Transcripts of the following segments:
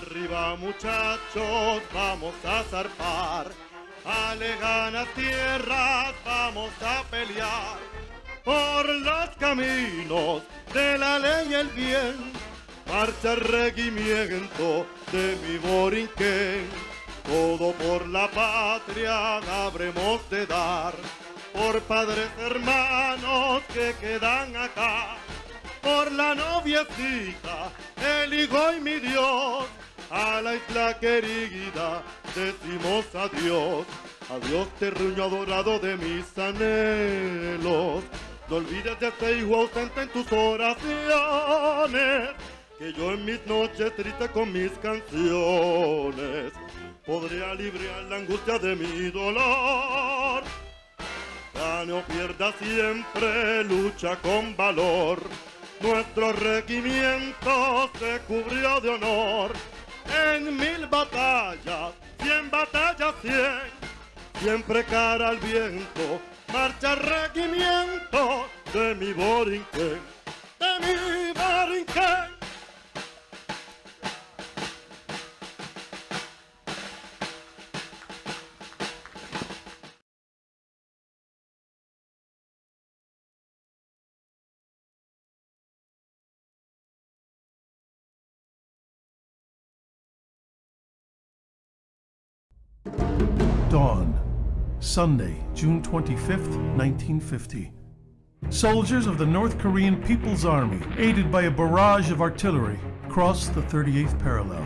Arriba muchachos, vamos a zarpar, a lejanas tierras vamos a pelear, por los caminos de la ley y el bien, marcha el regimiento de mi Borinquen, todo por la patria habremos de dar, por padres hermanos que quedan acá, por la noviecita, el hijo y mi Dios, a la isla querida decimos adiós, adiós terruño adorado de mis anhelos, no olvides de este hijo ausente en tus oraciones, que yo en mis noches tristes con mis canciones, podré aliviar la angustia de mi dolor, gane o pierda siempre lucha con valor. Nuestro regimiento se cubrió de honor en 1000 batallas, 100 batallas, 100. Siempre cara al viento, marcha el regimiento de mi Borinquen, de mi Borinquen. Dawn, Sunday, June 25th, 1950. Soldiers of the North Korean People's Army, aided by a barrage of artillery, crossed the 38th parallel.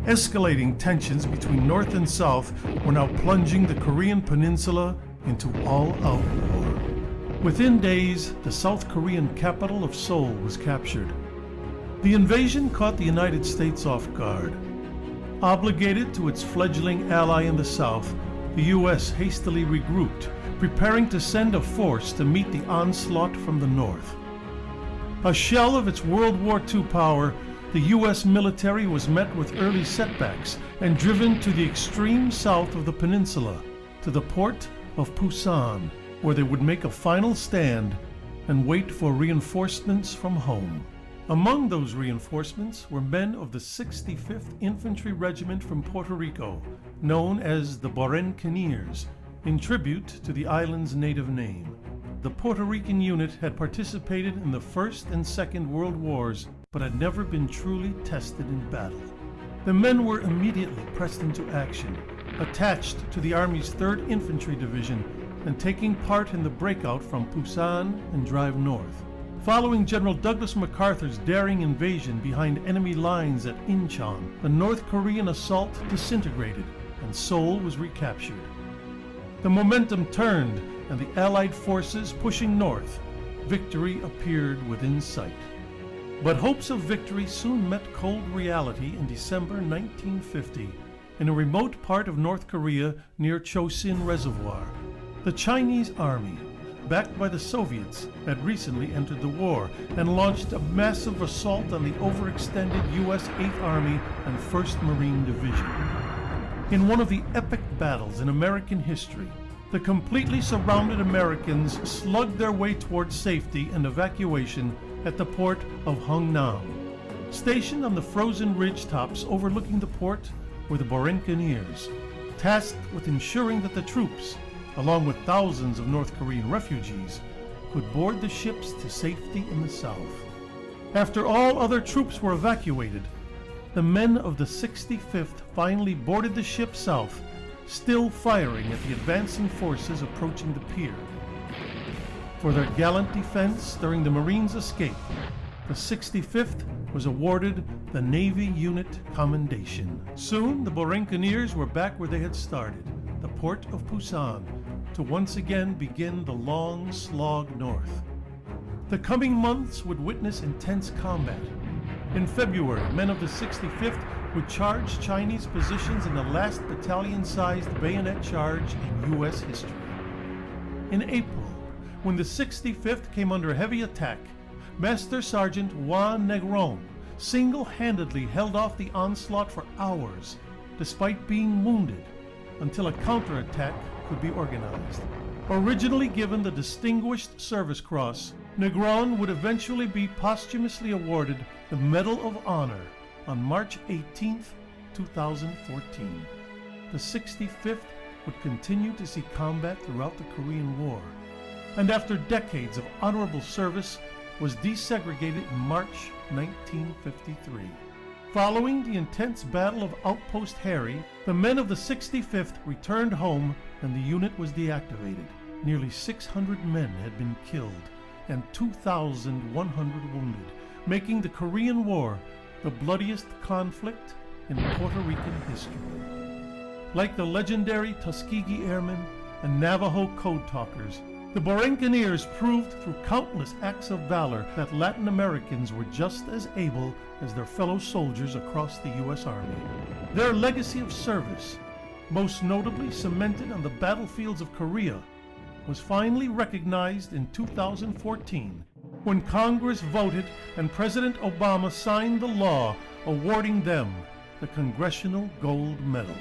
Escalating tensions between North and South were now plunging the Korean peninsula into all-out war. Within days, the South Korean capital of Seoul was captured. The invasion caught the United States off guard. Obligated to its fledgling ally in the South, the U.S. hastily regrouped, preparing to send a force to meet the onslaught from the North. A shell of its World War II power, the U.S. military was met with early setbacks and driven to the extreme south of the peninsula, to the port of Pusan, where they would make a final stand and wait for reinforcements from home. Among those reinforcements were men of the 65th Infantry Regiment from Puerto Rico, known as the Borinqueniers, in tribute to the island's native name. The Puerto Rican unit had participated in the First and Second World Wars, but had never been truly tested in battle. The men were immediately pressed into action, attached to the Army's 3rd Infantry Division, and taking part in the breakout from Pusan and drive north. Following General Douglas MacArthur's daring invasion behind enemy lines at Incheon, the North Korean assault disintegrated and Seoul was recaptured. The momentum turned and the Allied forces pushing north, victory appeared within sight. But hopes of victory soon met cold reality in December 1950 in a remote part of North Korea near Chosin Reservoir. The Chinese army, backed by the Soviets, had recently entered the war and launched a massive assault on the overextended U.S. 8th Army and 1st Marine Division. In one of the epic battles in American history, the completely surrounded Americans slugged their way towards safety and evacuation at the port of Hungnam. Stationed on the frozen ridgetops overlooking the port were the Borinqueniers, tasked with ensuring that the troops, along with thousands of North Korean refugees, could board the ships to safety in the south. After all other troops were evacuated, the men of the 65th finally boarded the ship south, still firing at the advancing forces approaching the pier. For their gallant defense during the Marines' escape, the 65th was awarded the Navy Unit Commendation. Soon, the Borinqueniers were back where they had started, the port of Pusan, to once again begin the long slog north. The coming months would witness intense combat. In February, men of the 65th would charge Chinese positions in the last battalion-sized bayonet charge in U.S. history. In April, when the 65th came under heavy attack, Master Sergeant Juan Negron single-handedly held off the onslaught for hours, despite being wounded, until a counterattack could be organized. Originally given the Distinguished Service Cross, Negron would eventually be posthumously awarded the Medal of Honor on March 18, 2014. The 65th would continue to see combat throughout the Korean War, and after decades of honorable service, was desegregated in March 1953. Following the intense Battle of Outpost Harry, the men of the 65th returned home and the unit was deactivated. Nearly 600 men had been killed and 2,100 wounded, making the Korean War the bloodiest conflict in Puerto Rican history. Like the legendary Tuskegee Airmen and Navajo Code Talkers, the Borinqueneers proved through countless acts of valor that Latin Americans were just as able as their fellow soldiers across the U.S. Army. Their legacy of service, most notably cemented on the battlefields of Korea, was finally recognized in 2014 when Congress voted and President Obama signed the law awarding them the Congressional Gold Medal.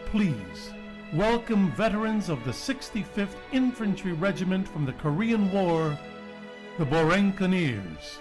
Please welcome veterans of the 65th Infantry Regiment from the Korean War, the Borinqueneers.